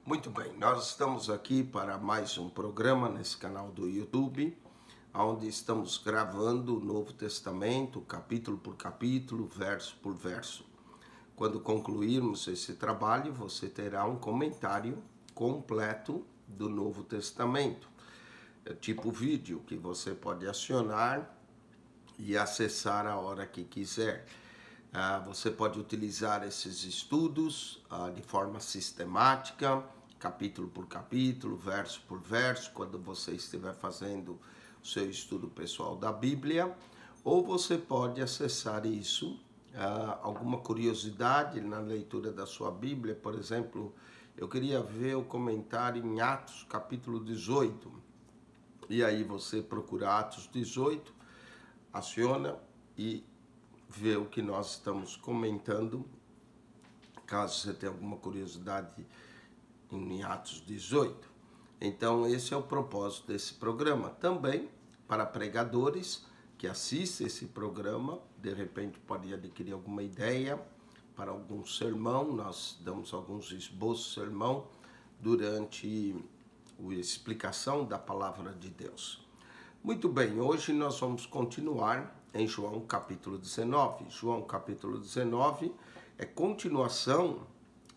Muito bem, nós estamos aqui para mais um programa nesse canal do YouTube, onde estamos gravando o Novo Testamento, capítulo por capítulo, verso por verso. Quando concluirmos esse trabalho, você terá um comentário completo do Novo Testamento, tipo vídeo, que você pode acionar e acessar a hora que quiser. Você pode utilizar esses estudos de forma sistemática, capítulo por capítulo, verso por verso, quando você estiver fazendo o seu estudo pessoal da Bíblia, ou você pode acessar isso, alguma curiosidade na leitura da sua Bíblia. Por exemplo, eu queria ver o comentário em Atos, capítulo 18, e aí você procura Atos 18, aciona e ver o que nós estamos comentando, caso você tenha alguma curiosidade em Atos 18. Então, esse é o propósito desse programa. Também para pregadores que assistem esse programa, de repente pode adquirir alguma ideia para algum sermão. Nós damos alguns esboços de sermão durante a explicação da palavra de Deus. Muito bem, hoje nós vamos continuar em João capítulo 19. João capítulo 19 é continuação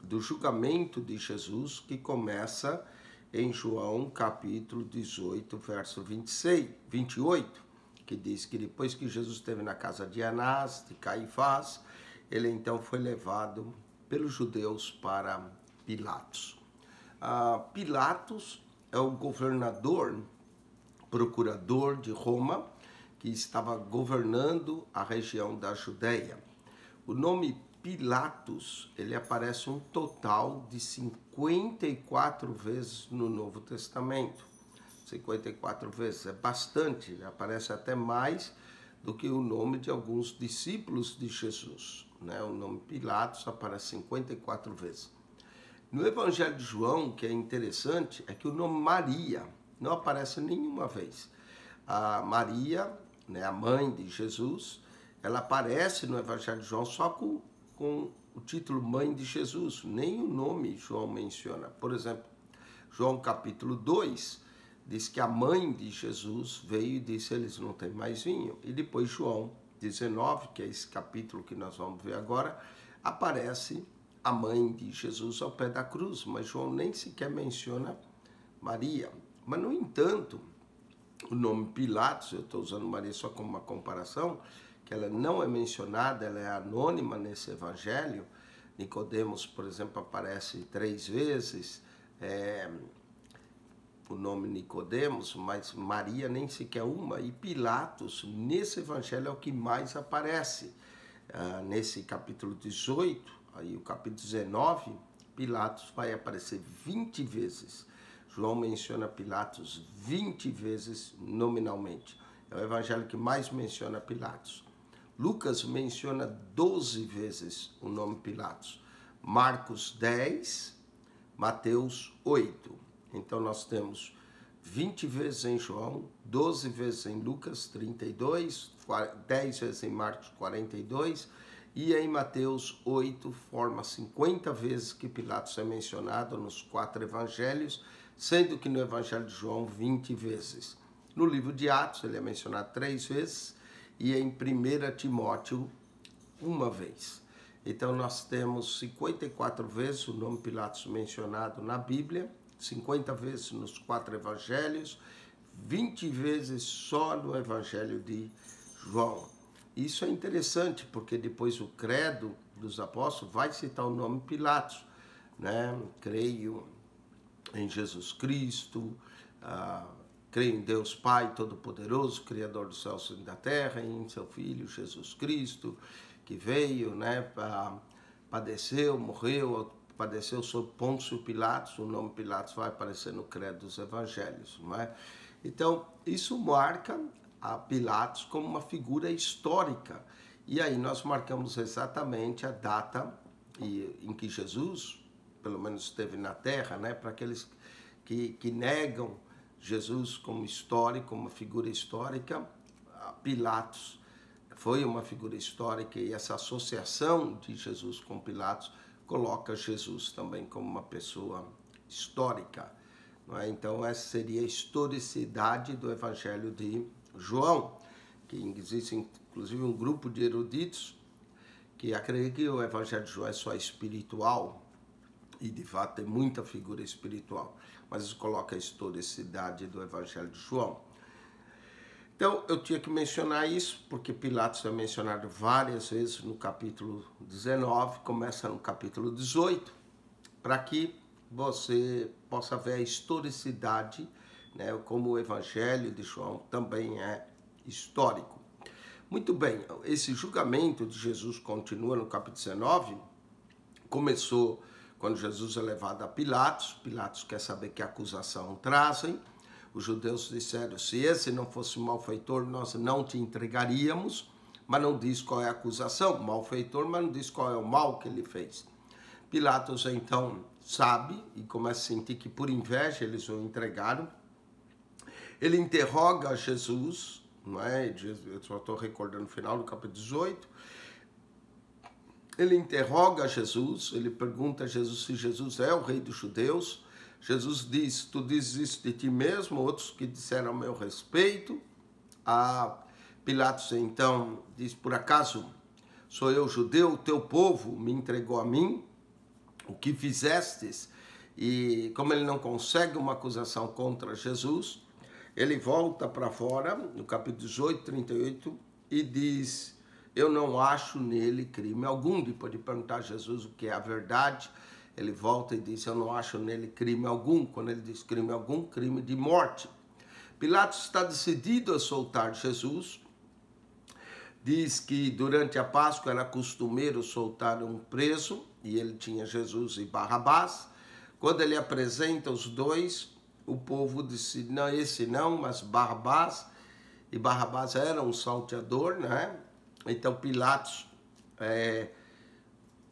do julgamento de Jesus, que começa em João capítulo 18, verso 28, que diz que depois que Jesus esteve na casa de Anás, de Caifás, ele então foi levado pelos judeus para Pilatos. Pilatos é o governador, procurador de Roma, que estava governando a região da Judéia. O nome Pilatos, ele aparece um total de 54 vezes no Novo Testamento. 54 vezes, é bastante, aparece até mais do que o nome de alguns discípulos de Jesus, né? O nome Pilatos aparece 54 vezes. No Evangelho de João, que é interessante, é que o nome Maria não aparece nenhuma vez. A Maria, né, a mãe de Jesus, ela aparece no Evangelho de João só com o título Mãe de Jesus, nem o nome João menciona. Por exemplo, João capítulo 2 diz que a mãe de Jesus veio e disse: eles não têm mais vinho. E depois João 19, que é esse capítulo que nós vamos ver agora, aparece a mãe de Jesus ao pé da cruz, mas João nem sequer menciona Maria. Mas, no entanto, o nome Pilatos, eu estou usando Maria só como uma comparação, que ela não é mencionada, ela é anônima nesse evangelho. Nicodemos, por exemplo, aparece 3 vezes, o nome Nicodemos, mas Maria nem sequer uma. E Pilatos, nesse evangelho, é o que mais aparece. Nesse capítulo 18, aí o capítulo 19, Pilatos vai aparecer 20 vezes. João menciona Pilatos 20 vezes nominalmente. É o evangelho que mais menciona Pilatos. Lucas menciona 12 vezes o nome Pilatos. Marcos 10, Mateus 8. Então nós temos 20 vezes em João, 12 vezes em Lucas 32, 10 vezes em Marcos 42, e em Mateus 8 forma 50 vezes que Pilatos é mencionado nos 4 evangelhos, sendo que no Evangelho de João 20 vezes. No livro de Atos ele é mencionado 3 vezes e em 1 Timóteo 1 vez. Então nós temos 54 vezes o nome Pilatos mencionado na Bíblia, 50 vezes nos 4 evangelhos, 20 vezes só no Evangelho de João. Isso é interessante, porque depois o credo dos apóstolos vai citar o nome Pilatos, né? Creio em Jesus Cristo, creio em Deus Pai Todo-Poderoso, Criador dos céus e da terra, e em seu Filho Jesus Cristo, que veio, né, padeceu, morreu, padeceu sob Pôncio Pilatos. O nome Pilatos vai aparecer no credo dos evangelhos, não é? Então, isso marca a Pilatos como uma figura histórica. E aí nós marcamos exatamente a data em que Jesus, pelo menos, esteve na Terra, né? Para aqueles que negam Jesus como histórico, como uma figura histórica, Pilatos foi uma figura histórica, e essa associação de Jesus com Pilatos coloca Jesus também como uma pessoa histórica. Não é? Então, essa seria a historicidade do Evangelho de João, que existe inclusive um grupo de eruditos que acreditam que o Evangelho de João é só espiritual, e de fato tem muita figura espiritual, mas isso coloca a historicidade do Evangelho de João. Então, eu tinha que mencionar isso, porque Pilatos é mencionado várias vezes no capítulo 19, começa no capítulo 18, para que você possa ver a historicidade, né, como o Evangelho de João também é histórico. Muito bem, esse julgamento de Jesus continua no capítulo 19, começou quando Jesus é levado a Pilatos. Pilatos quer saber que acusação trazem. Os judeus disseram, se esse não fosse malfeitor, nós não te entregaríamos, mas não diz qual é a acusação. Malfeitor, mas não diz qual é o mal que ele fez. Pilatos, então, sabe e começa a sentir que por inveja eles o entregaram. Ele interroga Jesus, não é? Eu só estou recordando no final do capítulo 18. Ele interroga Jesus, ele pergunta a Jesus se Jesus é o rei dos judeus. Jesus diz, tu dizes isso de ti mesmo, outros que disseram a meu respeito. Pilatos então diz, por acaso sou eu judeu, o teu povo me entregou a mim, o que fizestes? E como ele não consegue uma acusação contra Jesus, ele volta para fora, no capítulo 18, 38, e diz, eu não acho nele crime algum. Depois de perguntar a Jesus o que é a verdade, ele volta e diz, eu não acho nele crime algum. Quando ele diz crime algum, crime de morte. Pilatos está decidido a soltar Jesus. Diz que durante a Páscoa era costumeiro soltar um preso, e ele tinha Jesus e Barrabás. Quando ele apresenta os dois, o povo disse, não, esse não, mas Barrabás. E Barrabás era um salteador, né? Então Pilatos,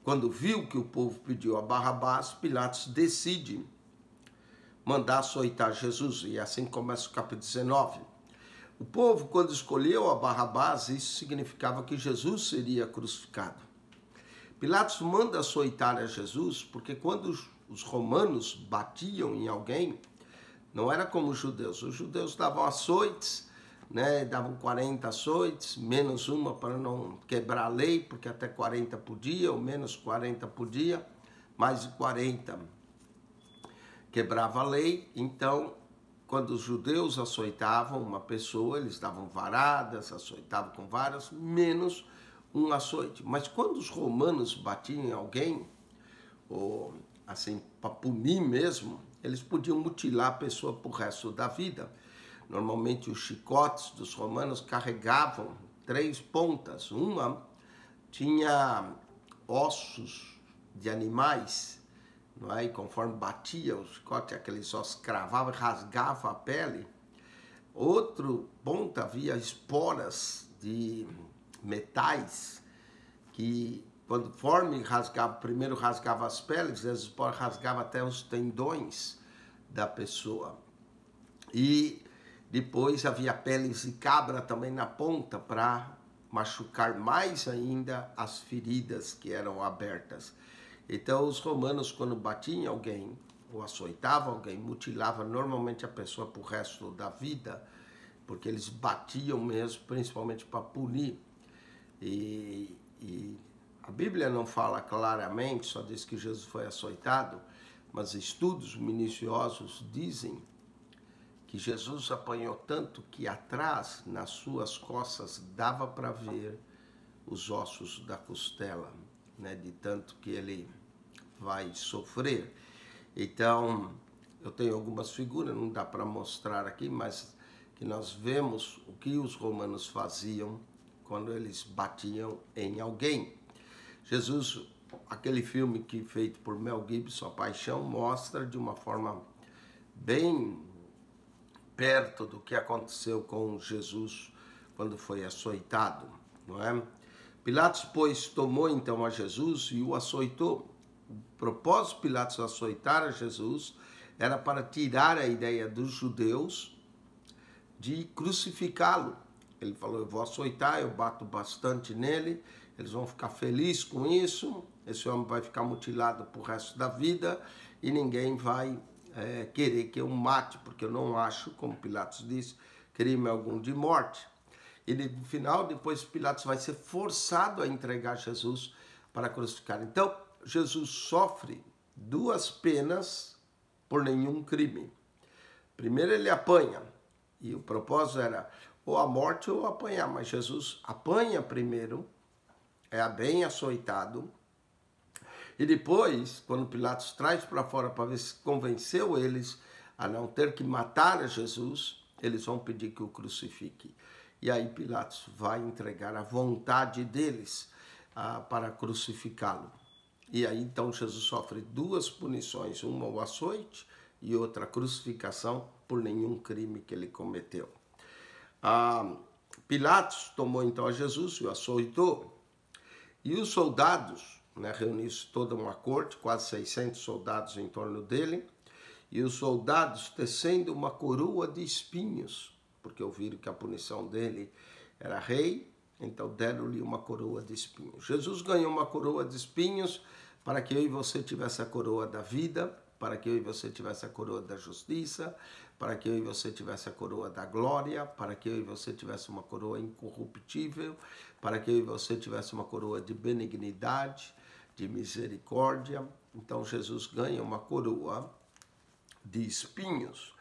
quando viu que o povo pediu a Barrabás, Pilatos decide mandar açoitar Jesus. E assim começa o capítulo 19. O povo, quando escolheu a Barrabás, isso significava que Jesus seria crucificado. Pilatos manda açoitar a Jesus, porque quando os romanos batiam em alguém, não era como os judeus davam açoites, né, davam 40 açoites, menos uma para não quebrar a lei, porque até 40 podia, ou menos 40 podia, mais de 40 quebrava a lei. Então, quando os judeus açoitavam uma pessoa, eles davam varadas, açoitavam com varas, menos um açoite. Mas quando os romanos batiam em alguém, ou assim, para punir mesmo, eles podiam mutilar a pessoa para o resto da vida. Normalmente os chicotes dos romanos carregavam 3 pontas. Uma tinha ossos de animais, não é? E conforme batia o chicote, aqueles ossos cravavam e rasgavam a pele. Outro ponta havia esporas de metais que, conforme rasgava, primeiro rasgava as peles, as esporas rasgavam até os tendões da pessoa. E depois havia peles de cabra também na ponta para machucar mais ainda as feridas que eram abertas. Então os romanos, quando batiam em alguém ou açoitavam alguém, mutilavam normalmente a pessoa para o resto da vida, porque eles batiam mesmo, principalmente para punir. E a Bíblia não fala claramente, só diz que Jesus foi açoitado, mas estudos minuciosos dizem que Jesus apanhou tanto que atrás, nas suas costas, dava para ver os ossos da costela, né, de tanto que ele vai sofrer. Então, eu tenho algumas figuras, não dá para mostrar aqui, mas que nós vemos o que os romanos faziam quando eles batiam em alguém. Jesus, aquele filme que feito por Mel Gibson, A Paixão, mostra de uma forma bem perto do que aconteceu com Jesus quando foi açoitado, não é? Pilatos, pois, tomou então a Jesus e o açoitou. O propósito de Pilatos açoitar a Jesus era para tirar a ideia dos judeus de crucificá-lo. Ele falou, eu vou açoitar, eu bato bastante nele, eles vão ficar felizes com isso, esse homem vai ficar mutilado pro resto da vida e ninguém vai querer que eu mate, porque eu não acho, como Pilatos disse, crime algum de morte. E no final, depois Pilatos vai ser forçado a entregar Jesus para crucificar. Então, Jesus sofre 2 penas por nenhum crime. Primeiro ele apanha, e o propósito era ou a morte ou apanhar, mas Jesus apanha primeiro, é bem açoitado, e depois, quando Pilatos traz para fora para ver se convenceu eles a não ter que matar a Jesus, eles vão pedir que o crucifique. E aí Pilatos vai entregar a vontade deles para crucificá-lo. E aí então Jesus sofre 2 punições, uma o açoite e outra a crucificação por nenhum crime que ele cometeu. Pilatos tomou então a Jesus e o açoitou. E os soldados, reuniu-se toda uma corte, quase 600 soldados em torno dele, e os soldados tecendo uma coroa de espinhos, porque ouviram que a punição dele era rei, então deram-lhe uma coroa de espinhos. Jesus ganhou uma coroa de espinhos para que eu e você tivesse a coroa da vida, para que eu e você tivesse a coroa da justiça, para que eu e você tivesse a coroa da glória, para que eu e você tivesse uma coroa incorruptível, para que eu e você tivesse uma coroa de benignidade, de misericórdia. Então Jesus ganha uma coroa de espinhos,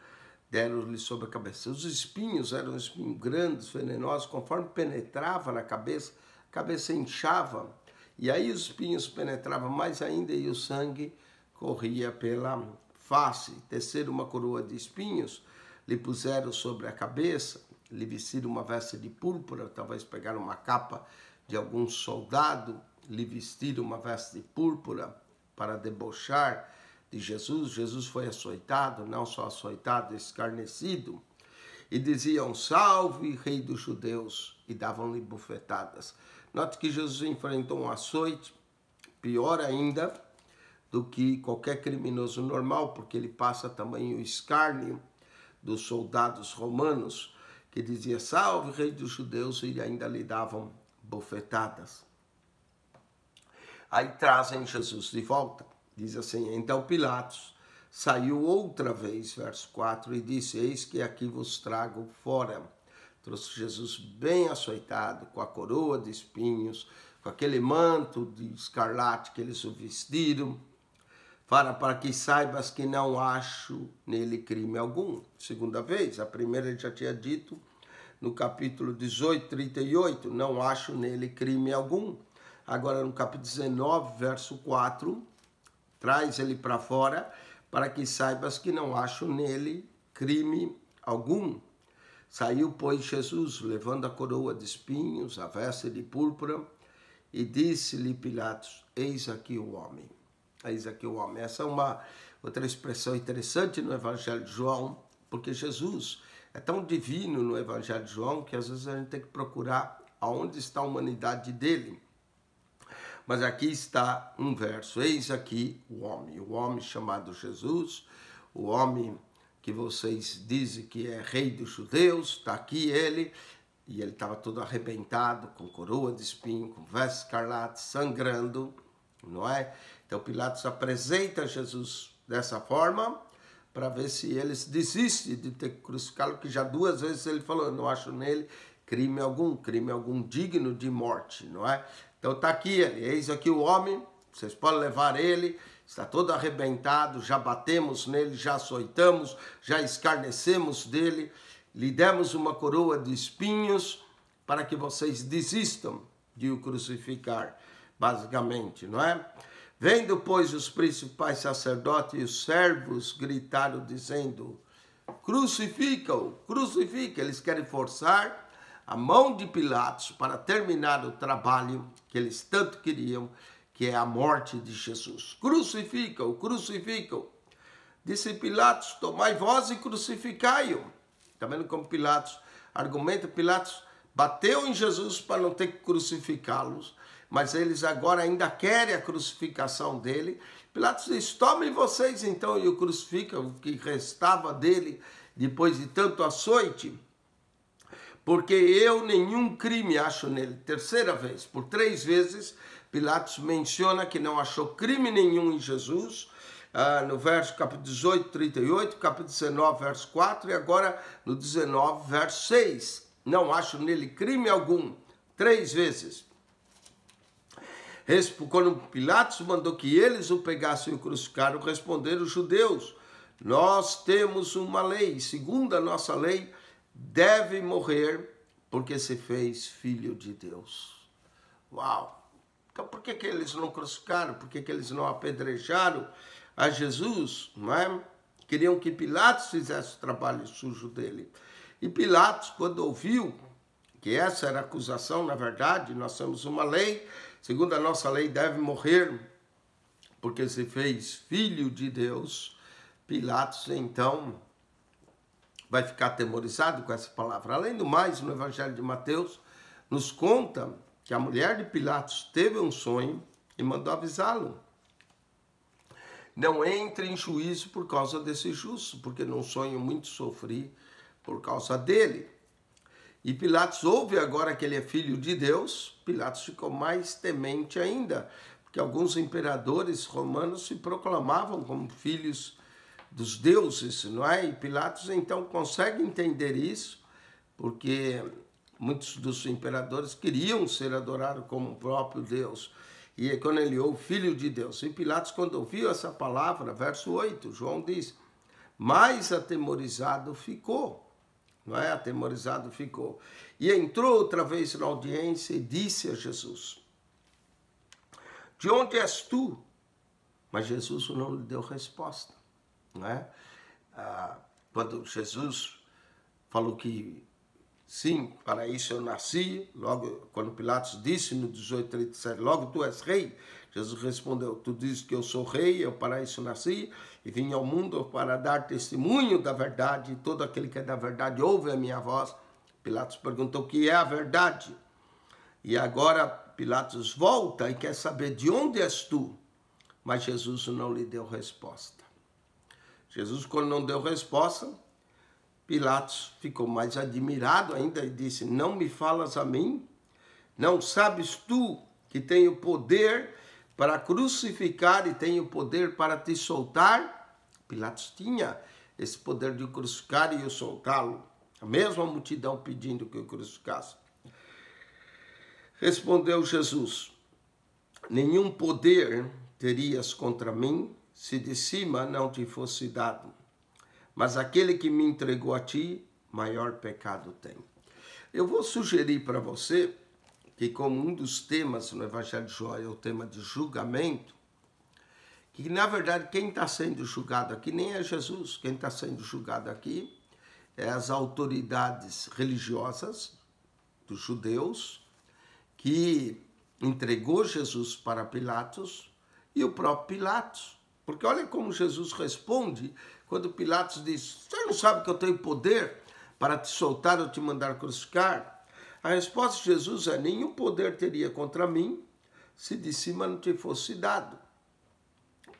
deram-lhe sobre a cabeça. Os espinhos eram espinhos grandes, venenosos, conforme penetrava na cabeça, a cabeça inchava, e aí os espinhos penetravam mais ainda e o sangue corria pela face. Teceram uma coroa de espinhos, lhe puseram sobre a cabeça, lhe vestiram uma veste de púrpura, talvez pegaram uma capa de algum soldado, lhe vestiram uma veste de púrpura para debochar de Jesus. Jesus foi açoitado, não só açoitado, escarnecido, e diziam: salve, rei dos judeus, e davam-lhe bufetadas. Note que Jesus enfrentou um açoite pior ainda do que qualquer criminoso normal, porque ele passa também o escárnio dos soldados romanos, que dizia: salve, rei dos judeus, e ainda lhe davam bufetadas. Aí trazem Jesus de volta. Diz assim: então Pilatos saiu outra vez, verso 4, e disse: eis que aqui vos trago fora. Trouxe Jesus bem açoitado, com a coroa de espinhos, com aquele manto de escarlate que eles o vestiram, para que saibas que não acho nele crime algum. Segunda vez, a primeira ele já tinha dito no capítulo 18, 38, não acho nele crime algum. Agora no capítulo 19, verso 4, traz ele para fora, para que saibas que não acho nele crime algum. Saiu, pois, Jesus, levando a coroa de espinhos, a veste de púrpura, e disse-lhe Pilatos: eis aqui o homem. Eis aqui o homem. Essa é uma outra expressão interessante no Evangelho de João, porque Jesus é tão divino no Evangelho de João que às vezes a gente tem que procurar aonde está a humanidade dele. Mas aqui está um verso: eis aqui o homem chamado Jesus, o homem que vocês dizem que é rei dos judeus, está aqui ele, e ele estava todo arrebentado, com coroa de espinho, com veste escarlate, sangrando, não é? Então Pilatos apresenta Jesus dessa forma, para ver se eles desistem de ter que crucificá-lo, que já 2 vezes ele falou: eu não acho nele crime algum digno de morte, não é? Então está aqui ele: eis aqui o homem, vocês podem levar ele, está todo arrebentado, já batemos nele, já açoitamos, já escarnecemos dele, lhe demos uma coroa de espinhos para que vocês desistam de o crucificar, basicamente, não é? Vendo, pois, os principais sacerdotes e os servos gritaram dizendo: crucifica-o, crucifica. Eles querem forçar a mão de Pilatos para terminar o trabalho que eles tanto queriam, que é a morte de Jesus. Crucifica-o, crucifica-o. Disse Pilatos: tomai vós e crucificai-o. Está vendo como Pilatos argumenta? Pilatos bateu em Jesus para não ter que crucificá-los, mas eles agora ainda querem a crucificação dele. Pilatos diz: tomem vocês então e o crucificam, o que restava dele depois de tanto açoite, porque eu nenhum crime acho nele. Terceira vez, por 3 vezes, Pilatos menciona que não achou crime nenhum em Jesus, no verso capítulo 18, 38, capítulo 19, verso 4 e agora no 19, verso 6. Não acho nele crime algum. 3 vezes. Quando Pilatos mandou que eles o pegassem e o crucificaram, responderam os judeus: nós temos uma lei, segundo a nossa lei, deve morrer porque se fez filho de Deus. Uau! Então por que eles não crucificaram? Por que eles não apedrejaram a Jesus? Não é? Queriam que Pilatos fizesse o trabalho sujo dele. E Pilatos, quando ouviu que essa era a acusação, na verdade, nós temos uma lei, segundo a nossa lei deve morrer porque se fez filho de Deus, Pilatos então vai ficar atemorizado com essa palavra. Além do mais, no Evangelho de Mateus nos conta que a mulher de Pilatos teve um sonho e mandou avisá-lo. Não entre em juízo por causa desse justo, porque num sonho muito sofri por causa dele. E Pilatos ouve agora que ele é filho de Deus, Pilatos ficou mais temente ainda, porque alguns imperadores romanos se proclamavam como filhos dos deuses, não é? E Pilatos então consegue entender isso, porque muitos dos imperadores queriam ser adorados como o próprio Deus. E quando ele ouve filho de Deus, e Pilatos quando ouviu essa palavra, verso 8, João diz, mais atemorizado ficou, não é? Atemorizado ficou. E entrou outra vez na audiência e disse a Jesus, de onde és tu? Mas Jesus não lhe deu resposta. Não é? Quando Jesus falou que sim, para isso eu nasci, logo quando Pilatos disse no 18:37, logo tu és rei, Jesus respondeu, tu dizes que eu sou rei, eu para isso nasci e vim ao mundo para dar testemunho da verdade, e todo aquele que é da verdade ouve a minha voz. Pilatos perguntou o que é a verdade, e agora Pilatos volta e quer saber de onde és tu, mas Jesus não lhe deu resposta. Jesus, quando não deu resposta, Pilatos ficou mais admirado ainda e disse, não me falas a mim? Não sabes tu que tenho poder para crucificar e tenho poder para te soltar? Pilatos tinha esse poder de crucificar e o soltá-lo. A mesma multidão pedindo que o crucificasse. Respondeu Jesus, nenhum poder terias contra mim se de cima não te fosse dado. Mas aquele que me entregou a ti, maior pecado tem. Eu vou sugerir para você que como um dos temas no Evangelho de João é o tema de julgamento, que na verdade quem está sendo julgado aqui nem é Jesus, quem está sendo julgado aqui é as autoridades religiosas dos judeus que entregou Jesus para Pilatos e o próprio Pilatos. Porque olha como Jesus responde quando Pilatos diz, você não sabe que eu tenho poder para te soltar ou te mandar crucificar? A resposta de Jesus é, nenhum poder teria contra mim se de cima não te fosse dado.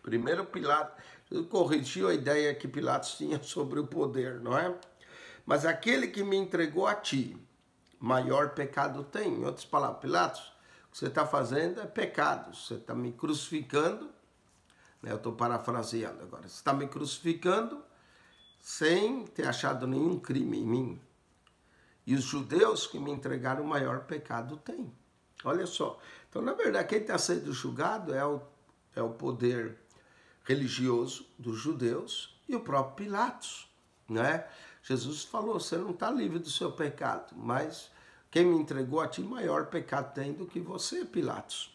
Primeiro Pilatos corrigiu a ideia que Pilatos tinha sobre o poder, não é? Mas aquele que me entregou a ti, maior pecado tem. Em outras palavras, Pilatos, o que você está fazendo é pecado. Você está me crucificando, né? Eu estou parafraseando agora. Você está me crucificando sem ter achado nenhum crime em mim. E os judeus que me entregaram o maior pecado têm. Olha só. Então, na verdade, quem está sendo julgado é o poder religioso dos judeus e o próprio Pilatos, né? Jesus falou, você não está livre do seu pecado, mas quem me entregou a ti, maior pecado tem do que você, Pilatos.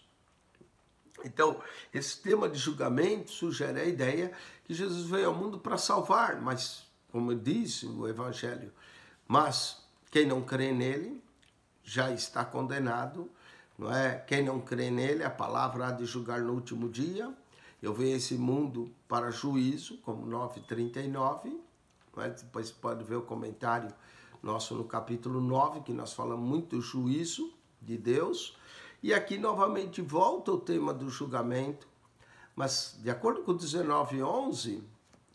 Então, esse tema de julgamento sugere a ideia que Jesus veio ao mundo para salvar, mas, como diz o Evangelho, mas quem não crê nele já está condenado, não é? Quem não crê nele, a palavra há de julgar no último dia. Eu vejo esse mundo para juízo, como 9:39, depois pode ver o comentário nosso no capítulo 9, que nós falamos muito do juízo de Deus. E aqui novamente volta o tema do julgamento, mas de acordo com 19:11,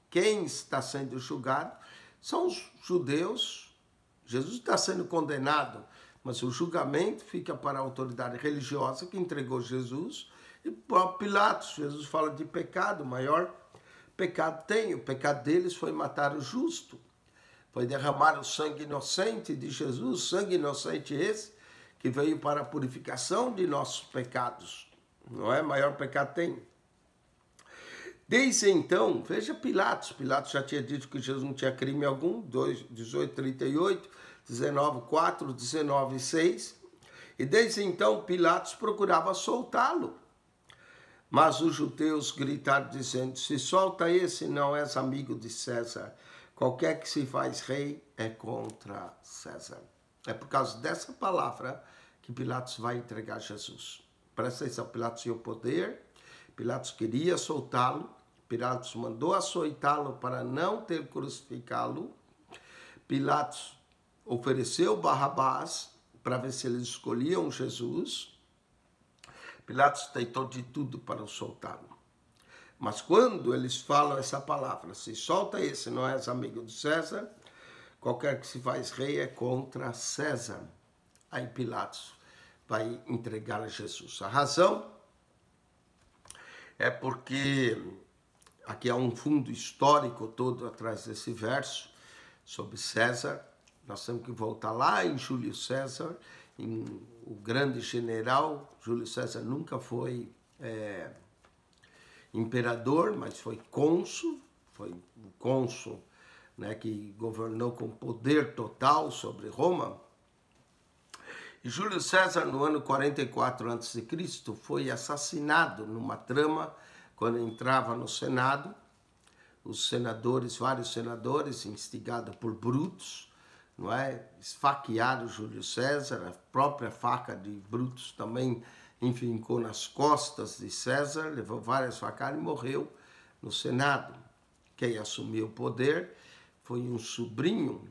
quem está sendo julgado são os judeus. Jesus está sendo condenado, mas o julgamento fica para a autoridade religiosa que entregou Jesus. E próprio Pilatos, Jesus fala de pecado, maior pecado tem? O pecado deles foi matar o justo, foi derramar o sangue inocente de Jesus, sangue inocente esse, que veio para a purificação de nossos pecados. Não é? Maior pecado tem. Desde então, veja Pilatos. Pilatos já tinha dito que Jesus não tinha crime algum, 18:38, 19:4, 19:6. E desde então Pilatos procurava soltá-lo. Mas os judeus gritaram dizendo: se solta esse, não és amigo de César. Qualquer que se faz rei é contra César. É por causa dessa palavra que Pilatos vai entregar Jesus. Presta atenção, Pilatos tinha o poder, Pilatos queria soltá-lo, Pilatos mandou açoitá-lo para não ter crucificá-lo. Pilatos ofereceu Barrabás para ver se eles escolhiam Jesus. Pilatos tentou de tudo para soltá-lo. Mas quando eles falam essa palavra, se solta esse, não és amigo de César, qualquer que se faz rei é contra César. Aí Pilatos vai entregar a Jesus. A razão é porque aqui há um fundo histórico todo atrás desse verso sobre César. Nós temos que voltar lá em Júlio César, o grande general. Júlio César nunca foi imperador, mas foi cônsul, foi o cônsul, né, que governou com poder total sobre Roma. E Júlio César, no ano 44 a.C., foi assassinado numa trama quando entrava no Senado. Os senadores, vários senadores, instigados por Brutus, não é? Esfaquearam Júlio César, a própria faca de Brutus também enfincou nas costas de César, levou várias facadas e morreu no Senado. Quem assumiu o poder foi um sobrinho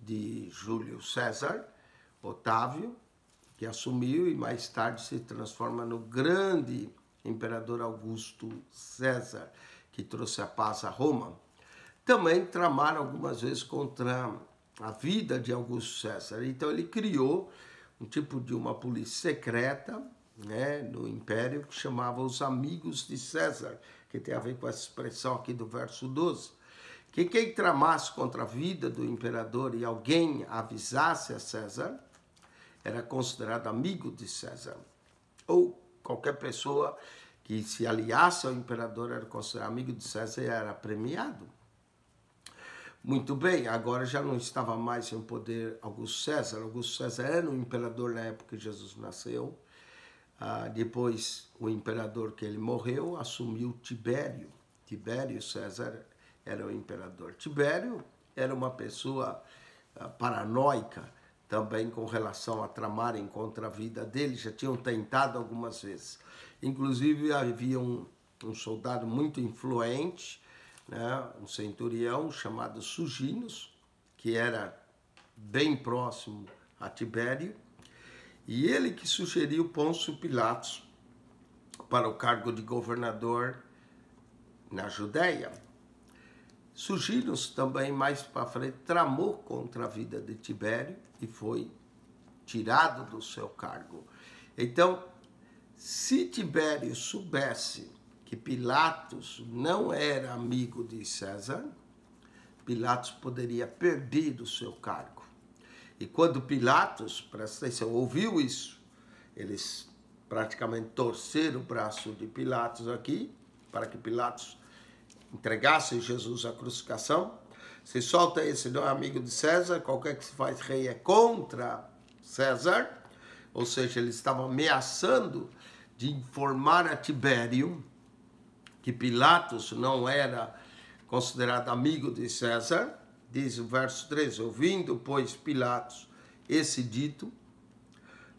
de Júlio César, Otávio, que assumiu e mais tarde se transforma no grande imperador Augusto César, que trouxe a paz a Roma. Também tramaram algumas vezes contra a vida de Augusto César. Então ele criou um tipo de uma polícia secreta, né, no Império, que chamava os Amigos de César, que tem a ver com essa expressão aqui do verso 12. Que quem tramasse contra a vida do imperador e alguém avisasse a César, era considerado amigo de César. Ou qualquer pessoa que se aliasse ao imperador era considerado amigo de César e era premiado. Muito bem, agora já não estava mais em poder Augusto César. Augusto César era o imperador na época que Jesus nasceu. Depois, o imperador que ele morreu assumiu Tibério. Tibério César era o imperador. Tibério era uma pessoa paranoica, também com relação a tramarem contra a vida dele. Já tinham tentado algumas vezes. Inclusive, havia um soldado muito influente, né, um centurião chamado Suginos, que era bem próximo a Tibério, e ele que sugeriu Pôncio Pilatos para o cargo de governador na Judéia. Suginos também, mais para frente, tramou contra a vida de Tibério e foi tirado do seu cargo. Então, se Tibério soubesse que Pilatos não era amigo de César, Pilatos poderia perder o seu cargo. E quando Pilatos, presta atenção, ouviu isso, eles praticamente torceram o braço de Pilatos aqui, para que Pilatos entregasse Jesus à crucificação. Se solta esse não é amigo de César, qualquer que se faz rei é contra César. Ou seja, eles estavam ameaçando de informar a Tibério que Pilatos não era considerado amigo de César. Diz o verso 13, ouvindo, pois, Pilatos esse dito,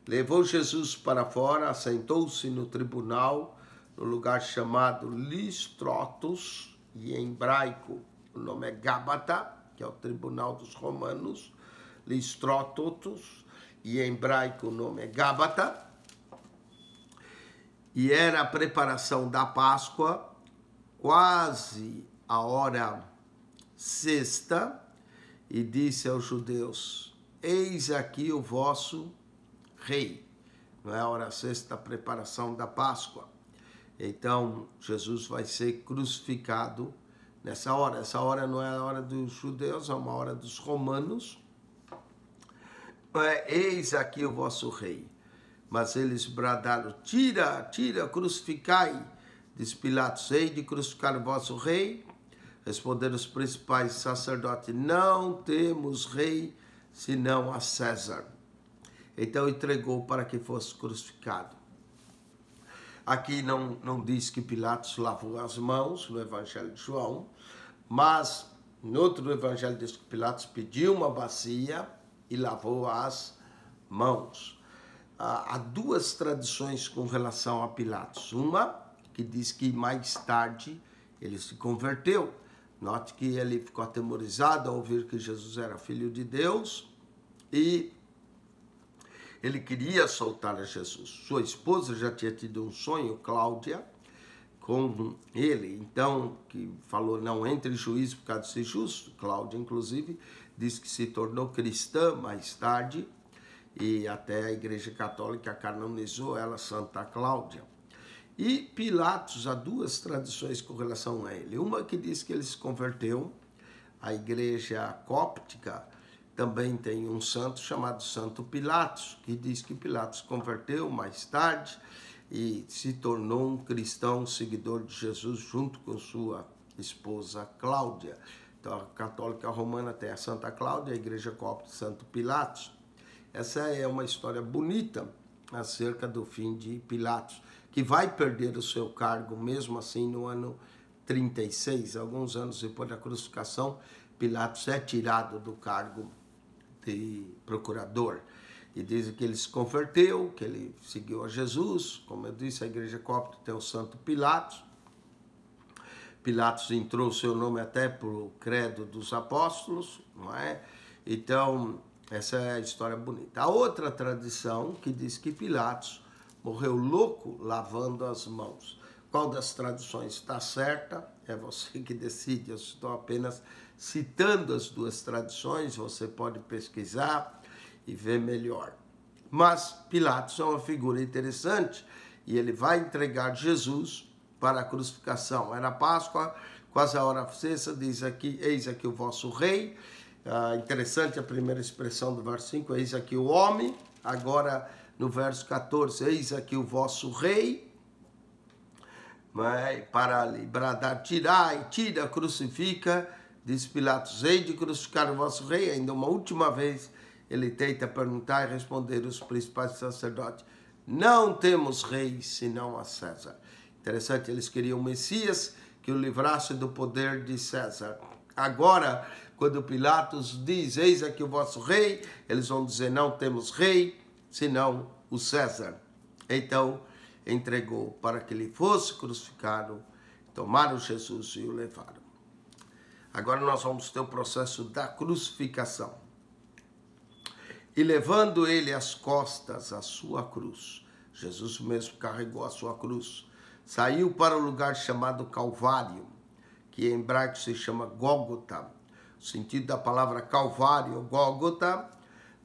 levou Jesus para fora, assentou-se no tribunal, no lugar chamado Listrotos, e em hebraico o nome é Gábata, que é o tribunal dos romanos, Listrotos, e em hebraico o nome é Gábata, e era a preparação da Páscoa, quase a hora sexta, e disse aos judeus, eis aqui o vosso rei. Não é a hora sexta, a preparação da Páscoa. Então, Jesus vai ser crucificado nessa hora. Essa hora não é a hora dos judeus, é uma hora dos romanos. Eis aqui o vosso rei. Mas eles bradaram: tira, tira, crucificai. Diz Pilatos: hei de crucificar o vosso rei? Responderam os principais sacerdotes: não temos rei senão a César. Então entregou para que fosse crucificado. Aqui não diz que Pilatos lavou as mãos no Evangelho de João, mas no outro Evangelho diz que Pilatos pediu uma bacia e lavou as mãos. Há duas tradições com relação a Pilatos. Uma que diz que mais tarde ele se converteu. Note que ele ficou atemorizado ao ouvir que Jesus era filho de Deus e ele queria soltar a Jesus. Sua esposa já tinha tido um sonho, Cláudia, com ele. Então, que falou: não entre em juízo por causa de ser justo. Cláudia, inclusive, diz que se tornou cristã mais tarde e até a Igreja Católica canonizou ela, Santa Cláudia. E Pilatos, há duas tradições com relação a ele. Uma que diz que ele se converteu, a Igreja Cóptica também tem um santo chamado Santo Pilatos, que diz que Pilatos se converteu mais tarde e se tornou um cristão seguidor de Jesus junto com sua esposa Cláudia. Então a Católica Romana tem a Santa Cláudia, a Igreja Cóptica Santo Pilatos. Essa é uma história bonita acerca do fim de Pilatos, que vai perder o seu cargo mesmo assim no ano 36, alguns anos depois da crucificação. Pilatos é tirado do cargo de procurador e dizem que ele se converteu, que ele seguiu a Jesus. Como eu disse, a Igreja Cóptica tem o Santo Pilatos. Pilatos entrou o seu nome até para o credo dos apóstolos, não é? Então, essa é a história bonita. A outra tradição que diz que Pilatos morreu louco lavando as mãos. Qual das tradições está certa? É você que decide. Eu estou apenas citando as duas tradições, você pode pesquisar e ver melhor. Mas Pilatos é uma figura interessante e ele vai entregar Jesus para a crucificação. Era Páscoa, quase a hora sexta, diz aqui: eis aqui o vosso rei. Interessante a primeira expressão do verso 5, eis aqui o homem. Agora no verso 14, eis aqui o vosso rei. Mas para lhe bradar: tirai, tira, crucifica. Diz Pilatos: hei de crucificar o vosso rei? Ainda uma última vez ele tenta perguntar e responder os principais sacerdotes: não temos rei senão a César. Interessante, eles queriam um Messias que o livrasse do poder de César. Agora, quando Pilatos diz: eis aqui o vosso rei, eles vão dizer: não temos rei senão o César. Então entregou para que ele fosse crucificado, tomaram Jesus e o levaram. Agora nós vamos ter o processo da crucificação. E levando ele às costas a sua cruz, Jesus mesmo carregou a sua cruz, saiu para o lugar chamado Calvário, que em hebraico se chama Gólgota. O sentido da palavra Calvário, Gólgota,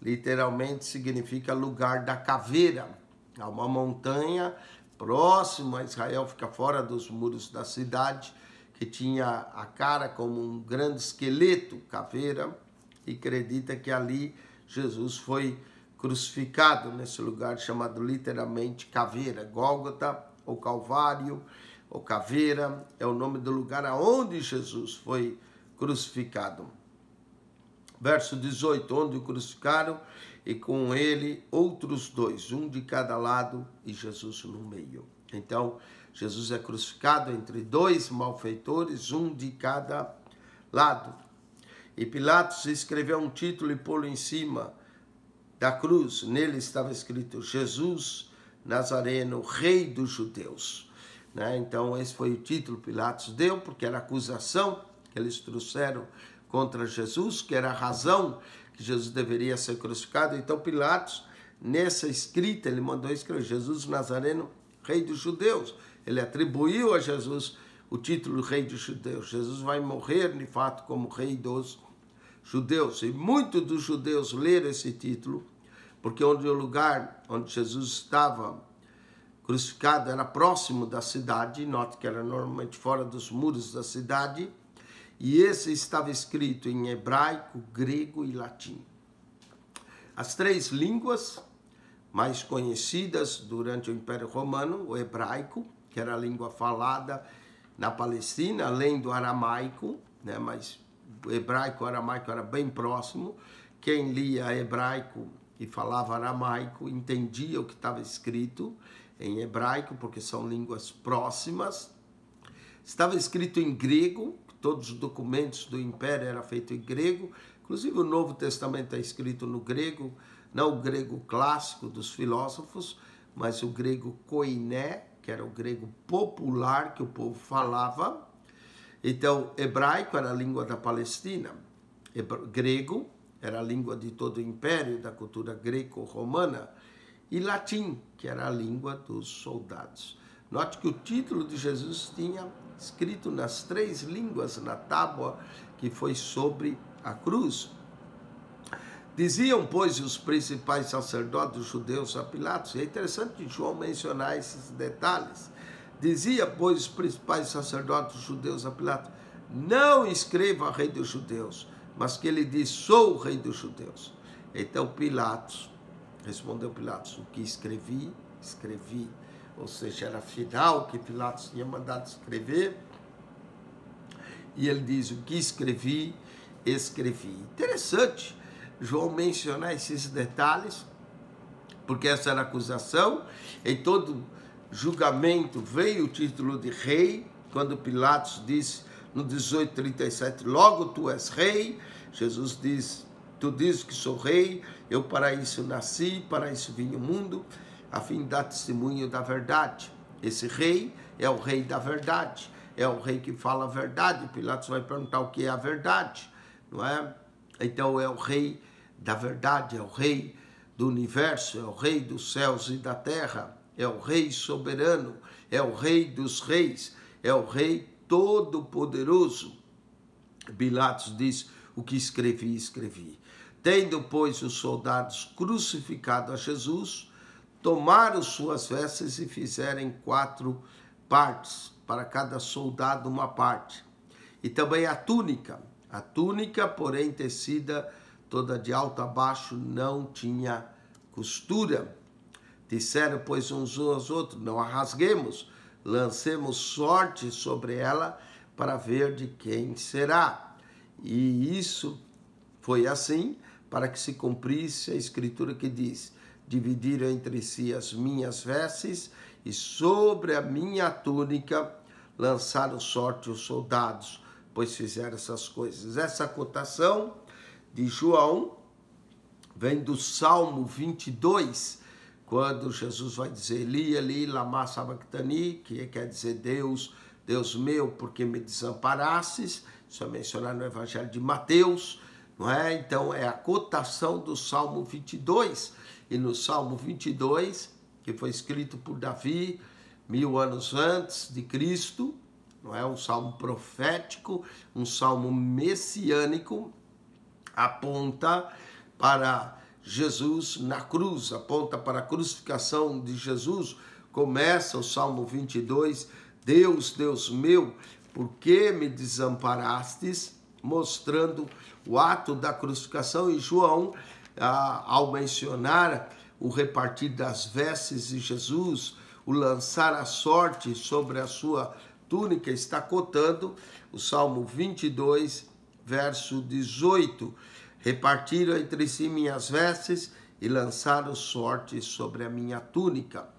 literalmente significa lugar da caveira. Há uma montanha próxima a Israel, fica fora dos muros da cidade, que tinha a cara como um grande esqueleto, caveira, e acredita que ali Jesus foi crucificado, nesse lugar chamado literalmente caveira. Gólgota, ou Calvário, ou caveira, é o nome do lugar aonde Jesus foi crucificado. Verso 18, onde o crucificaram, e com ele outros dois, um de cada lado e Jesus no meio. Então, Jesus é crucificado entre dois malfeitores, um de cada lado. E Pilatos escreveu um título e pô-lo em cima da cruz. Nele estava escrito: Jesus Nazareno, Rei dos Judeus. Então, esse foi o título que Pilatos deu, porque era a acusação que eles trouxeram contra Jesus, que era a razão que Jesus deveria ser crucificado. Então, Pilatos, nessa escrita, ele mandou escrever: Jesus Nazareno, Rei dos Judeus. Ele atribuiu a Jesus o título Rei dos Judeus. Jesus vai morrer, de fato, como Rei dos Judeus. E muitos dos judeus leram esse título, porque o lugar onde Jesus estava crucificado era próximo da cidade. Note que era normalmente fora dos muros da cidade. e esse estava escrito em hebraico, grego e latim. As três línguas mais conhecidas durante o Império Romano, o hebraico, que era a língua falada na Palestina, além do aramaico, né? Mas o hebraico e o aramaico era bem próximo. Quem lia hebraico e falava aramaico entendia o que estava escrito em hebraico, porque são línguas próximas. Estava escrito em grego, todos os documentos do Império eram feitos em grego, inclusive o Novo Testamento é escrito no grego, não o grego clássico dos filósofos, mas o grego koiné, que era o grego popular que o povo falava. Então, hebraico era a língua da Palestina, grego era a língua de todo o Império, da cultura greco-romana, e latim, que era a língua dos soldados. Note que o título de Jesus tinha escrito nas três línguas na tábua que foi sobre a cruz. Diziam, pois, os principais sacerdotes judeus a Pilatos, e é interessante João mencionar esses detalhes. Dizia, pois, os principais sacerdotes judeus a Pilatos, não escreva rei dos judeus, mas que ele diz, sou o rei dos judeus. Então Pilatos, respondeu Pilatos, o que escrevi, escrevi. Ou seja, era final que Pilatos tinha mandado escrever. E ele diz, o que escrevi, escrevi. Interessante João mencionar esses detalhes, porque essa era a acusação. Em todo julgamento veio o título de rei, quando Pilatos disse no 18:37, logo tu és rei. Jesus diz, tu dizes que sou rei, eu para isso nasci, para isso vim ao mundo, a fim de dar testemunho da verdade. Esse rei é o rei da verdade, é o rei que fala a verdade. Pilatos vai perguntar o que é a verdade, não é? Então é o rei da verdade, é o rei do universo, é o rei dos céus e da terra, é o rei soberano, é o rei dos reis, é o rei todo-poderoso. Pilatos diz, o que escrevi, escrevi. Tendo, pois, os soldados crucificado a Jesus, tomaram suas vestes e fizeram 4 partes, para cada soldado uma parte. E também a túnica, porém, tecida toda de alto a baixo, não tinha costura. Disseram, pois, uns aos outros, não a rasguemos, lancemos sorte sobre ela para ver de quem será. E isso foi assim para que se cumprisse a escritura que diz, dividiram entre si as minhas vestes e sobre a minha túnica lançaram sorte os soldados, pois fizeram essas coisas. Essa cotação de João vem do Salmo 22, quando Jesus vai dizer, Eli, Eli, lama sabachthani, que quer dizer, Deus, Deus meu, porque me desamparastes. Isso é mencionado no Evangelho de Mateus, não é? Então é a cotação do Salmo 22, e no Salmo 22, que foi escrito por Davi 1000 anos antes de Cristo, não é? Um salmo profético, um salmo messiânico, aponta para Jesus na cruz, aponta para a crucificação de Jesus. Começa o Salmo 22, Deus, Deus meu, por que me desamparastes? Mostrando o ato da crucificação. E João, ao mencionar o repartir das vestes de Jesus, o lançar a sorte sobre a sua túnica, está cotando o Salmo 22, verso 18. Repartiram entre si minhas vestes e lançaram sorte sobre a minha túnica.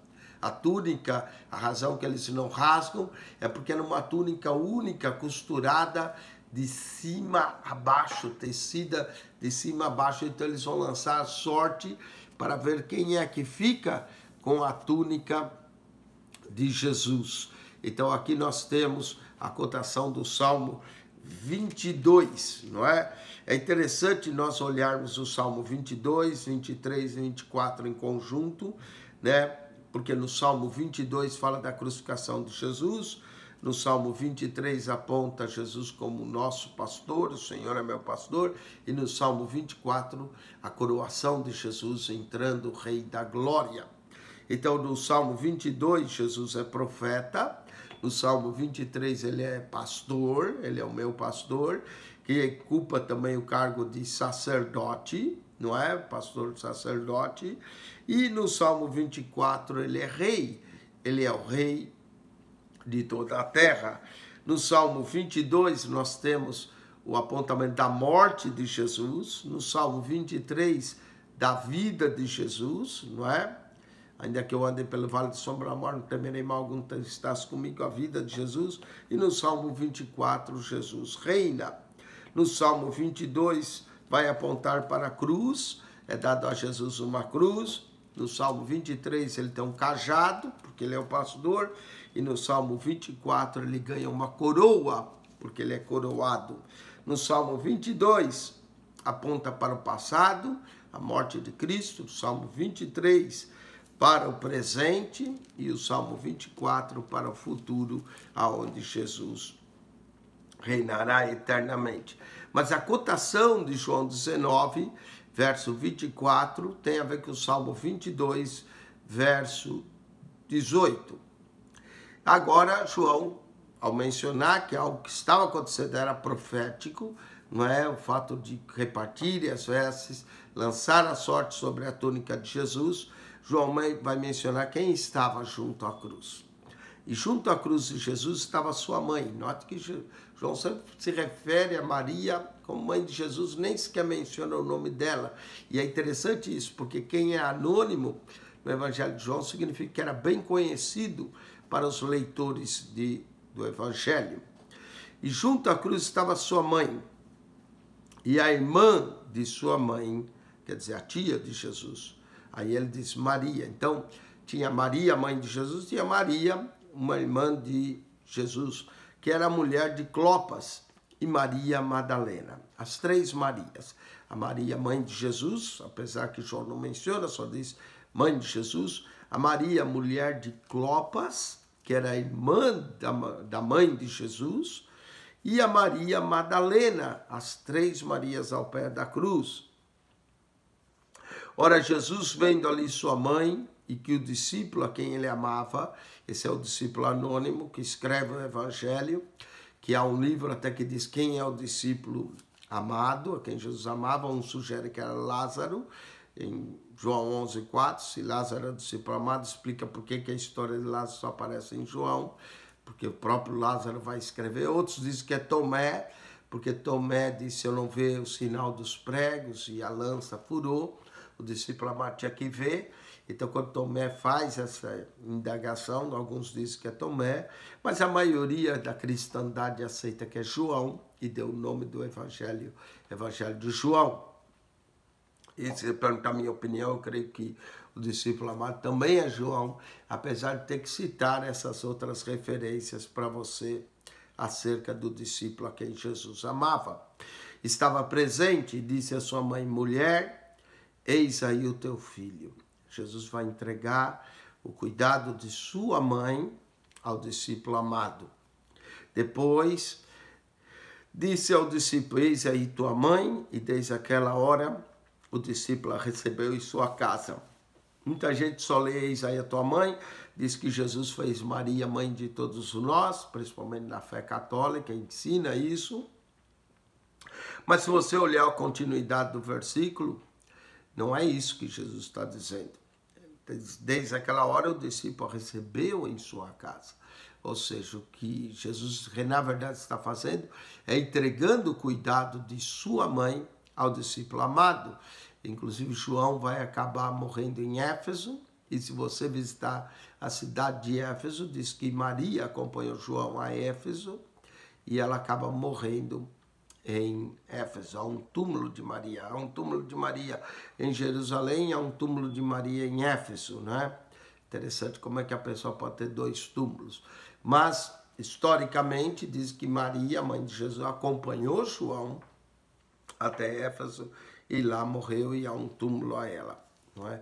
A túnica, a razão que eles não rasgam é porque era uma túnica única, costurada de cima a baixo, tecida de cima a baixo. Então eles vão lançar a sorte para ver quem é que fica com a túnica de Jesus. Então aqui nós temos a cotação do Salmo 22, não é? É interessante nós olharmos o Salmo 22, 23 e 24 em conjunto, né? Porque no Salmo 22 fala da crucificação de Jesus, no Salmo 23 aponta Jesus como nosso pastor, o Senhor é meu pastor, e no Salmo 24 a coroação de Jesus entrando Rei da Glória. Então no Salmo 22 Jesus é profeta, No Salmo 23 ele é pastor, ele é o meu pastor, que ocupa também o cargo de sacerdote, não é? Pastor sacerdote. E no Salmo 24 ele é rei, ele é o rei de toda a terra. No Salmo 22 nós temos o apontamento da morte de Jesus. No Salmo 23, da vida de Jesus, não é? Ainda que eu ande pelo vale de sombra da morte, não temerei mal algum, estás comigo, a vida de Jesus. E no Salmo 24, Jesus reina. No Salmo 22, vai apontar para a cruz, é dado a Jesus uma cruz. No Salmo 23, ele tem um cajado, porque ele é o pastor. E no Salmo 24, ele ganha uma coroa, porque ele é coroado. No Salmo 22, aponta para o passado, a morte de Cristo. O Salmo 23, para o presente, e o Salmo 24 para o futuro, aonde Jesus reinará eternamente. Mas a cotação de João 19, verso 24, tem a ver com o Salmo 22, verso 18. Agora, João, ao mencionar que algo que estava acontecendo era profético, não é? O fato de repartir as vestes, lançar a sorte sobre a túnica de Jesus, João vai mencionar quem estava junto à cruz. E junto à cruz de Jesus estava sua mãe. Note que João sempre se refere a Maria como mãe de Jesus, nem sequer menciona o nome dela. E é interessante isso, porque quem é anônimo no Evangelho de João significa que era bem conhecido para os leitores do Evangelho. E junto à cruz estava sua mãe. E a irmã de sua mãe, quer dizer, a tia de Jesus. Aí ele diz Maria. Então, tinha Maria, mãe de Jesus, tinha Maria, uma irmã de Jesus, que era a mulher de Clopas, e Maria Madalena. As três Marias. A Maria, mãe de Jesus, apesar que João não menciona, só diz mãe de Jesus. A Maria, mulher de Clopas, que era a irmã da mãe de Jesus. E a Maria Madalena, as três Marias ao pé da cruz. Ora, Jesus, vendo ali sua mãe, e que o discípulo a quem ele amava, esse é o discípulo anônimo que escreve o Evangelho, que há um livro até que diz quem é o discípulo amado, a quem Jesus amava. Um sugere que era Lázaro, em João 11:4, se Lázaro é o discípulo amado, explica por que a história de Lázaro só aparece em João, porque o próprio Lázaro vai escrever. Outros dizem que é Tomé, porque Tomé disse, eu não vejo o sinal dos pregos, e a lança furou. O discípulo amado tinha que ver. Então, quando Tomé faz essa indagação, alguns dizem que é Tomé, mas a maioria da cristandade aceita que é João, e deu o nome do Evangelho de João. E se perguntar a minha opinião, eu creio que o discípulo amado também é João, apesar de ter que citar essas outras referências para você acerca do discípulo a quem Jesus amava. Estava presente e disse à sua mãe, mulher, eis aí o teu filho. Jesus vai entregar o cuidado de sua mãe ao discípulo amado. Depois, disse ao discípulo, eis aí tua mãe, e desde aquela hora o discípulo a recebeu em sua casa. Muita gente só lê eis aí a tua mãe, diz que Jesus fez Maria mãe de todos nós, principalmente na fé católica, ensina isso. Mas se você olhar a continuidade do versículo, não é isso que Jesus está dizendo. Desde aquela hora o discípulo a recebeu em sua casa. Ou seja, o que Jesus, na verdade, está fazendo é entregando o cuidado de sua mãe ao discípulo amado. Inclusive, João vai acabar morrendo em Éfeso. E se você visitar a cidade de Éfeso, diz que Maria acompanhou João a Éfeso e ela acaba morrendo em Éfeso. Há um túmulo de Maria. Há um túmulo de Maria em Jerusalém, há um túmulo de Maria em Éfeso, né? Interessante como é que a pessoa pode ter dois túmulos. Mas, historicamente, diz que Maria, mãe de Jesus, acompanhou João até Éfeso e lá morreu e há um túmulo a ela, não é?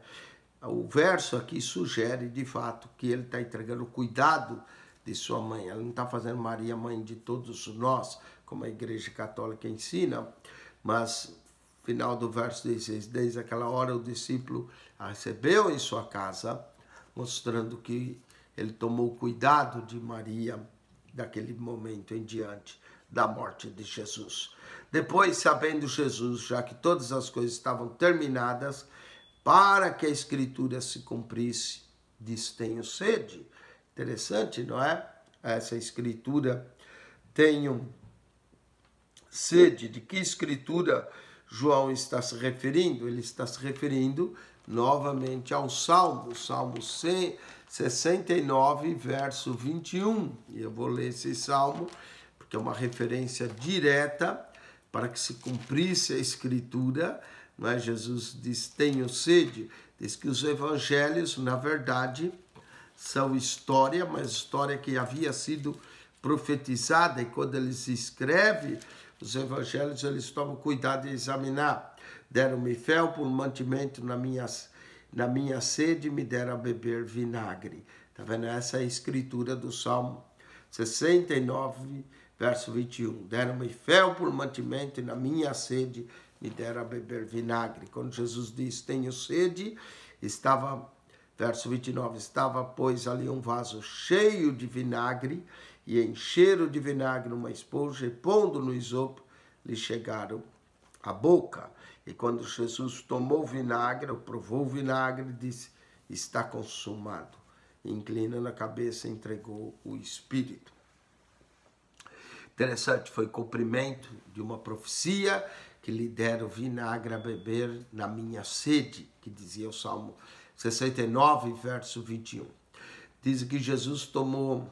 O verso aqui sugere, de fato, que ele está entregando o cuidado de sua mãe. Ela não está fazendo Maria mãe de todos nós, como a Igreja Católica ensina, mas final do verso 16, desde aquela hora o discípulo a recebeu em sua casa, mostrando que ele tomou cuidado de Maria daquele momento em diante da morte de Jesus. Depois, sabendo Jesus, já que todas as coisas estavam terminadas, para que a Escritura se cumprisse, diz: tenho sede. Interessante, não é? Essa Escritura, tenho sede. De que Escritura João está se referindo? Ele está se referindo novamente ao Salmo 69, verso 21. E eu vou ler esse Salmo, porque é uma referência direta para que se cumprisse a Escritura. Não é? Jesus diz: tenho sede. Diz que os evangelhos, na verdade, são história, mas história que havia sido profetizada, e quando eles escrevem os evangelhos, eles tomam cuidado de examinar. Deram-me fel por mantimento na minha sede, me deram a beber vinagre. Está vendo? Essa é a escritura do Salmo 69, verso 21. Deram-me fel por mantimento e na minha sede me deram a beber vinagre. Quando Jesus diz: tenho sede, verso 29, estava, pois, ali um vaso cheio de vinagre, e encheram de vinagre uma esponja, e pondo no isopo, lhe chegaram à boca. E quando Jesus tomou o vinagre, ou provou o vinagre, disse: está consumado. E, inclinando a cabeça, entregou o Espírito. Interessante, foi cumprimento de uma profecia, que lhe deram vinagre a beber na minha sede, que dizia o Salmo 69, verso 21. Diz que Jesus tomou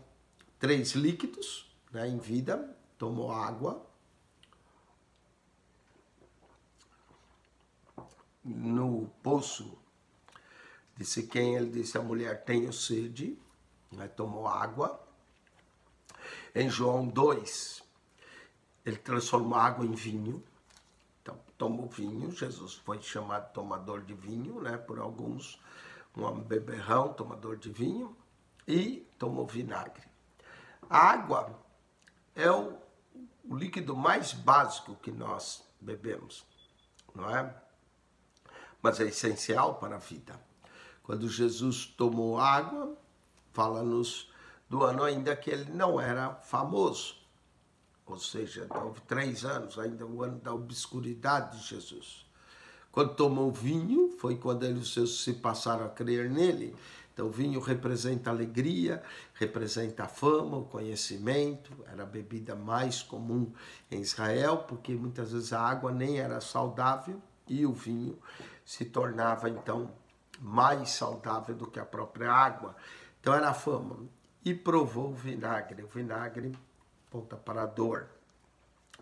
3 líquidos, né, em vida, tomou água, no poço, ele disse à mulher: tenho sede, né, tomou água. Em João 2, ele transformou água em vinho. Então, tomou vinho. Jesus foi chamado tomador de vinho, né, por alguns, um beberrão, tomador de vinho, e tomou vinagre. A água é o líquido mais básico que nós bebemos, não é? Mas é essencial para a vida. Quando Jesus tomou água, fala-nos do ano ainda que ele não era famoso. Ou seja, houve 3 anos, ainda o ano da obscuridade de Jesus. Quando tomou vinho, foi quando os seus se passaram a crer nele. Então, o vinho representa alegria, representa a fama, o conhecimento. Era a bebida mais comum em Israel, porque muitas vezes a água nem era saudável e o vinho se tornava, então, mais saudável do que a própria água. Então, era a fama. E provou o vinagre. O vinagre aponta para a dor,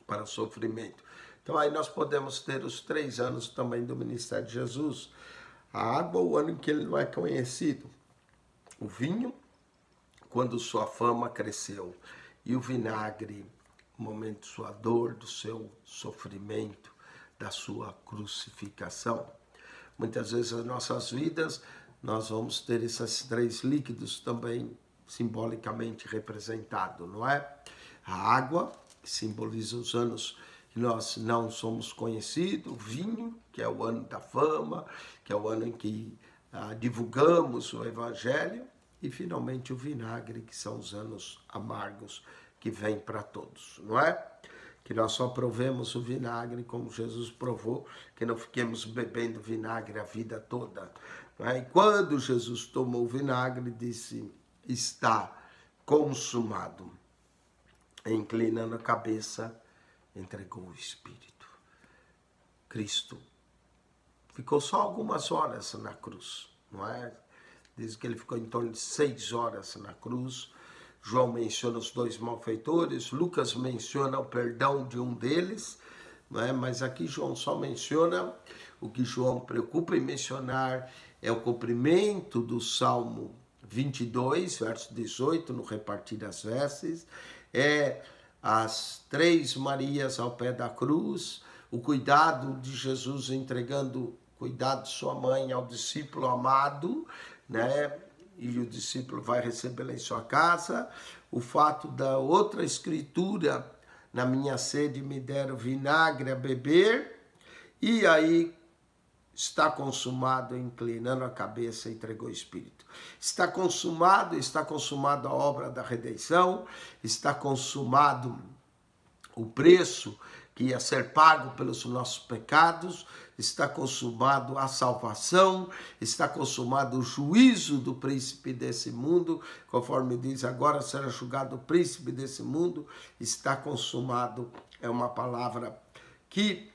para o sofrimento. Então, aí nós podemos ter os 3 anos também do ministério de Jesus. A água, o ano em que ele não é conhecido. O vinho, quando sua fama cresceu. E o vinagre, o momento de sua dor, do seu sofrimento, da sua crucificação. Muitas vezes nas nossas vidas, nós vamos ter esses 3 líquidos também simbolicamente representados, não é? A água, que simboliza os anos que nós não somos conhecidos, o vinho, que é o ano da fama, que é o ano em que divulgamos o evangelho, e finalmente o vinagre, que são os anos amargos que vêm para todos, não é? Que nós só provemos o vinagre como Jesus provou, que não fiquemos bebendo vinagre a vida toda, não é? E quando Jesus tomou o vinagre, disse: está consumado. Inclinando a cabeça, entregou o Espírito. Cristo ficou só algumas horas na cruz, não é? Diz que ele ficou em torno de 6 horas na cruz. João menciona os 2 malfeitores, Lucas menciona o perdão de um deles, não é? Mas aqui João só menciona, o que João preocupa em mencionar é o cumprimento do Salmo 22, verso 18, no repartir as vestes, é as 3 Marias ao pé da cruz, o cuidado de Jesus entregando cuidado de sua mãe ao discípulo amado, né? E o discípulo vai recebê-la em sua casa. O fato da outra escritura: na minha sede me deram vinagre a beber. E aí está consumado, inclinando a cabeça, entregou o Espírito. Está consumado a obra da redenção, está consumado o preço que ia ser pago pelos nossos pecados, está consumado a salvação, está consumado o juízo do príncipe desse mundo, conforme diz, agora será julgado o príncipe desse mundo, está consumado, é uma palavra que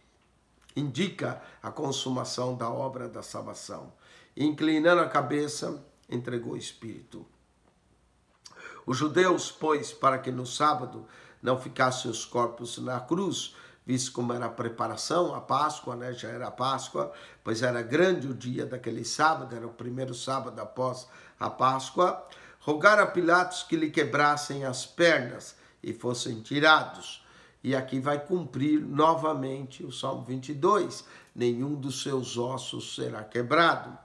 indica a consumação da obra da salvação. Inclinando a cabeça, entregou o Espírito. Os judeus, pois, para que no sábado não ficassem os corpos na cruz, visto como era a preparação, a Páscoa, né? Já era a Páscoa, pois era grande o dia daquele sábado, era o primeiro sábado após a Páscoa, rogaram a Pilatos que lhe quebrassem as pernas e fossem tirados. E aqui vai cumprir novamente o Salmo 22, nenhum dos seus ossos será quebrado.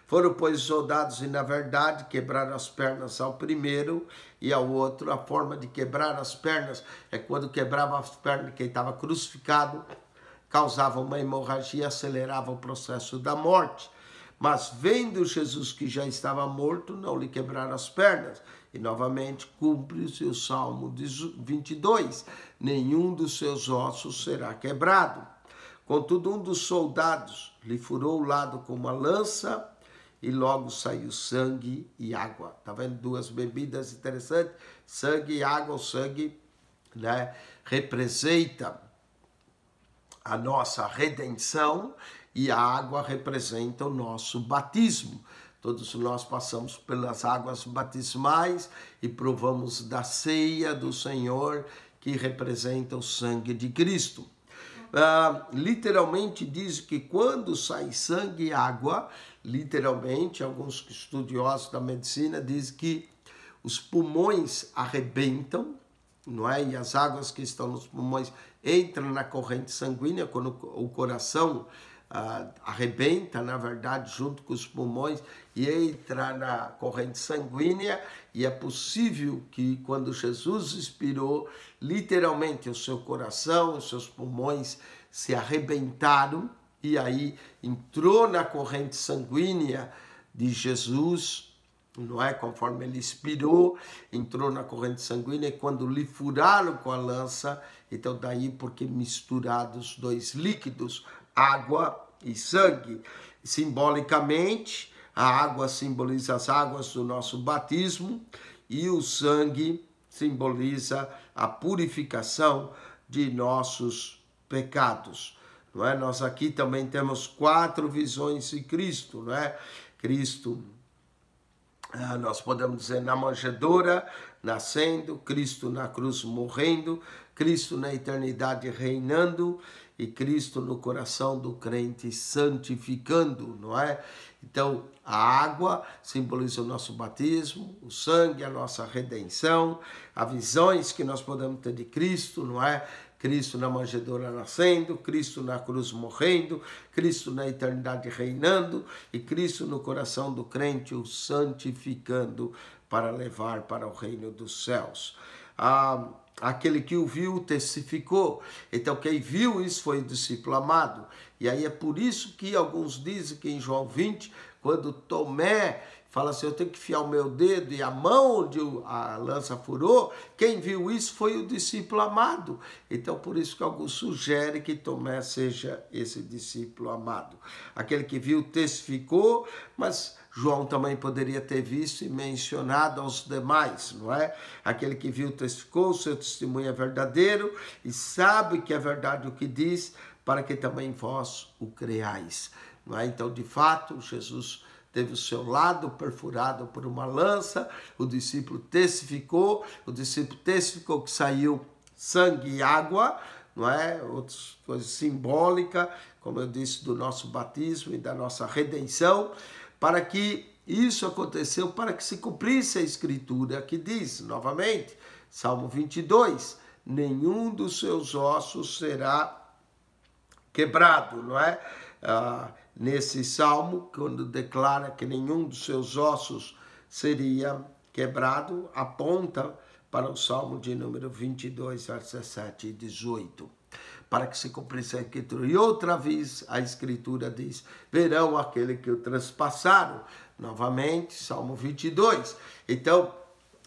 Foram, pois, soldados e, na verdade, quebraram as pernas ao primeiro e ao outro. A forma de quebrar as pernas é quando quebrava as pernas de quem estava crucificado, causava uma hemorragia, acelerava o processo da morte. Mas, vendo Jesus que já estava morto, não lhe quebraram as pernas. E, novamente, cumpre-se o Salmo 22. Nenhum dos seus ossos será quebrado. Contudo, um dos soldados lhe furou o lado com uma lança, e logo saiu sangue e água. Tá vendo? Duas bebidas interessantes, sangue e água. O sangue, né, representa a nossa redenção e a água representa o nosso batismo. Todos nós passamos pelas águas batismais e provamos da ceia do Senhor, que representa o sangue de Cristo. Literalmente diz que quando sai sangue e água, literalmente, alguns estudiosos da medicina dizem que os pulmões arrebentam, não é? E as águas que estão nos pulmões entram na corrente sanguínea, quando o coração arrebenta, na verdade, junto com os pulmões, e entra na corrente sanguínea, e é possível que quando Jesus expirou, literalmente o seu coração, os seus pulmões se arrebentaram, e aí entrou na corrente sanguínea de Jesus, não é? Conforme ele expirou, entrou na corrente sanguínea, e quando lhe furaram com a lança, então daí porque misturados dois líquidos, água e sangue. Simbolicamente, a água simboliza as águas do nosso batismo e o sangue simboliza a purificação de nossos pecados. Não é? Nós aqui também temos 4 visões de Cristo, não é? Cristo, nós podemos dizer, na manjedoura, nascendo, Cristo na cruz morrendo, Cristo na eternidade reinando e Cristo no coração do crente santificando, não é? Então, a água simboliza o nosso batismo, o sangue, a nossa redenção, as visões que nós podemos ter de Cristo, não é? Cristo na manjedoura nascendo, Cristo na cruz morrendo, Cristo na eternidade reinando e Cristo no coração do crente o santificando para levar para o reino dos céus. Aquele que o viu testificou. Então quem viu isso foi o discípulo amado. E aí é por isso que alguns dizem que em João 20, quando Tomé fala assim, eu tenho que enfiar o meu dedo e a mão onde a lança furou, quem viu isso foi o discípulo amado. Então por isso que alguns sugerem que Tomé seja esse discípulo amado. Aquele que viu testificou, mas João também poderia ter visto e mencionado aos demais, não é? Aquele que viu testificou, o seu testemunho é verdadeiro e sabe que é verdade o que diz, para que também vós o creais, não é? Então, de fato, Jesus teve o seu lado perfurado por uma lança, o discípulo testificou que saiu sangue e água, não é? Outras coisas simbólicas, como eu disse, do nosso batismo e da nossa redenção, para que isso aconteceu, para que se cumprisse a escritura que diz, novamente, Salmo 22, nenhum dos seus ossos será quebrado, não é? Nesse salmo, quando declara que nenhum dos seus ossos seria quebrado, aponta para o salmo de número 22, versos 17 e 18. para que se cumprisse a Escritura. E outra vez a Escritura diz, verão aquele que o transpassaram. Novamente, Salmo 22. Então,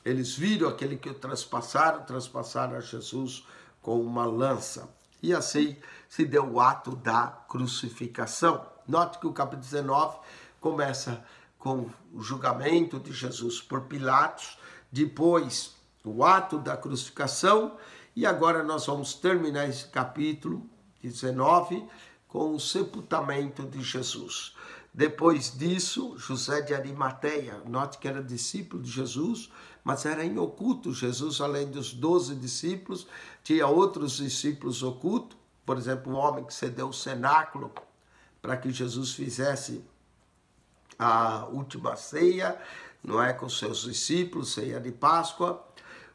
eles viram aquele que o transpassaram a Jesus com uma lança. E assim se deu o ato da crucificação. Note que o capítulo 19 começa com o julgamento de Jesus por Pilatos, depois o ato da crucificação, e agora nós vamos terminar esse capítulo 19 com o sepultamento de Jesus. Depois disso, José de Arimateia, note que era discípulo de Jesus, mas era em oculto. Jesus, além dos 12 discípulos, tinha outros discípulos ocultos, por exemplo, um homem que cedeu o cenáculo para que Jesus fizesse a última ceia, não é, com seus discípulos, ceia de Páscoa.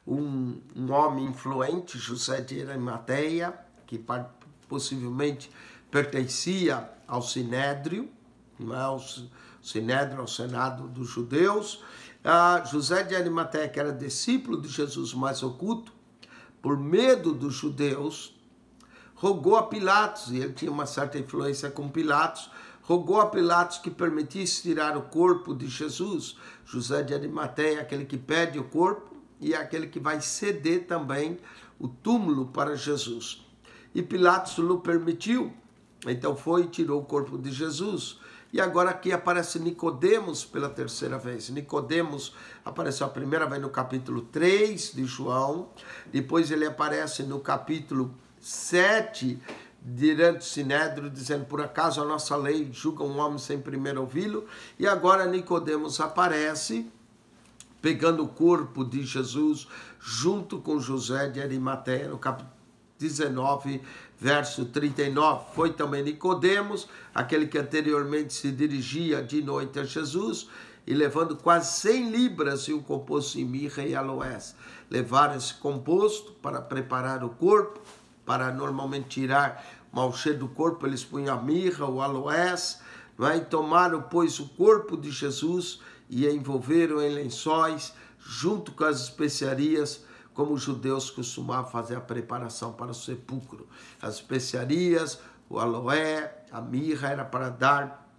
Um homem influente, José de Arimateia, que possivelmente pertencia ao Sinédrio, não é, ao Sinédrio, ao Senado dos judeus. José de Arimateia, que era discípulo de Jesus, mais oculto, por medo dos judeus, rogou a Pilatos, e ele tinha uma certa influência com Pilatos, rogou a Pilatos que permitisse tirar o corpo de Jesus. José de Arimateia é aquele que pede o corpo e é aquele que vai ceder também o túmulo para Jesus. E Pilatos o permitiu, então foi e tirou o corpo de Jesus. E agora aqui aparece Nicodemos pela terceira vez. Nicodemos apareceu a primeira vez no capítulo 3 de João, depois ele aparece no capítulo 7, diante do Sinédrio, dizendo, por acaso a nossa lei julga um homem sem primeiro ouvi-lo? E agora Nicodemos aparece, pegando o corpo de Jesus, junto com José de Arimateia, no capítulo 19, verso 39. Foi também Nicodemos, aquele que anteriormente se dirigia de noite a Jesus, e levando quase 100 libras e um composto em mirra e aloés. Levaram esse composto para preparar o corpo, para normalmente tirar o mau cheiro do corpo, eles punham a mirra, o aloés, não é? E tomaram, pois, o corpo de Jesus e envolveram em lençóis, junto com as especiarias, como os judeus costumavam fazer a preparação para o sepulcro. As especiarias, o aloé, a mirra, era para dar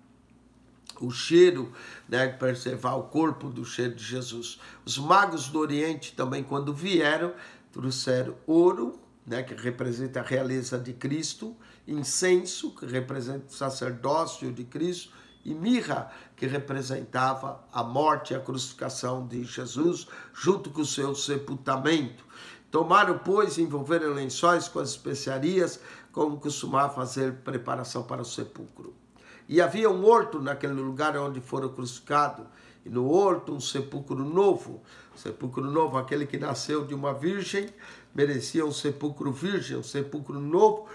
o cheiro, né, preservar o corpo do cheiro de Jesus. Os magos do Oriente também, quando vieram, trouxeram ouro, né, que representa a realeza de Cristo, incenso, que representa o sacerdócio de Cristo, e mirra, que representava a morte e a crucificação de Jesus, junto com o seu sepultamento. Tomaram, pois, e envolveram lençóis com as especiarias, como costumava fazer preparação para o sepulcro. E havia um horto naquele lugar onde foram crucificados, e no horto um sepulcro novo. Sepulcro novo, aquele que nasceu de uma virgem, merecia um sepulcro virgem, um sepulcro novo,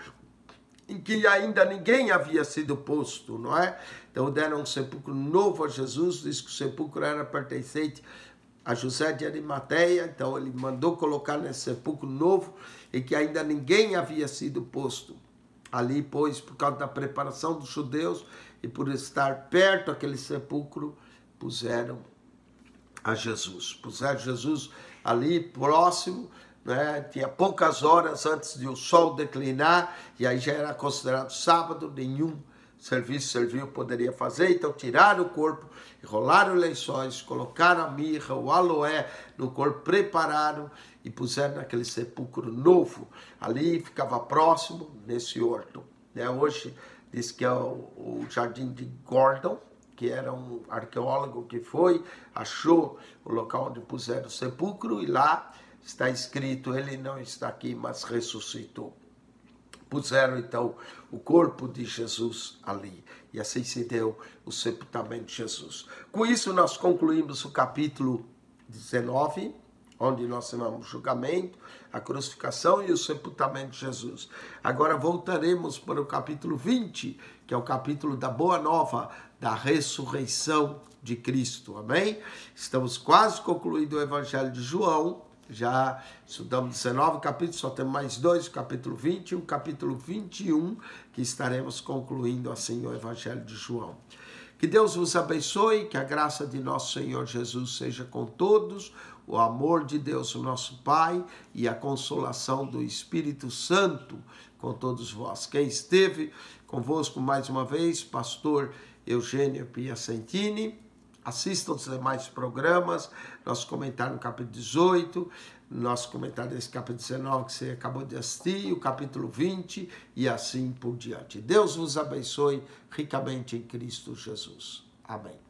em que ainda ninguém havia sido posto, não é? Então deram um sepulcro novo a Jesus, diz que o sepulcro era pertencente a José de Arimateia, então ele mandou colocar nesse sepulcro novo, em que ainda ninguém havia sido posto. Ali, pois, por causa da preparação dos judeus e por estar perto daquele sepulcro, puseram a Jesus. Puseram Jesus ali próximo, né? Tinha poucas horas antes de o sol declinar, e aí já era considerado sábado, nenhum serviço servil poderia fazer, então tiraram o corpo, enrolaram lençóis, colocaram a mirra, o aloé no corpo, prepararam e puseram naquele sepulcro novo. Ali ficava próximo, nesse horto, né? Hoje diz que é o Jardim de Gordon, que era um arqueólogo que foi, achou o local onde puseram o sepulcro, e lá está escrito, ele não está aqui, mas ressuscitou. Puseram então o corpo de Jesus ali, e assim se deu o sepultamento de Jesus. Com isso nós concluímos o capítulo 19, onde nós temos o julgamento, a crucificação e o sepultamento de Jesus. Agora voltaremos para o capítulo 20, que é o capítulo da Boa Nova, da ressurreição de Cristo, amém? Estamos quase concluindo o Evangelho de João, já estudamos 19 capítulos, só temos mais 2, o capítulo 20 e o capítulo 21, que estaremos concluindo assim o Evangelho de João. Que Deus vos abençoe, que a graça de nosso Senhor Jesus seja com todos, o amor de Deus, o nosso Pai, e a consolação do Espírito Santo com todos vós. Quem esteve convosco mais uma vez, pastor Eugênio Piacentini. Assistam os demais programas, nosso comentário no capítulo 18, nosso comentário nesse capítulo 19 que você acabou de assistir, o capítulo 20 e assim por diante. Deus vos abençoe ricamente em Cristo Jesus. Amém.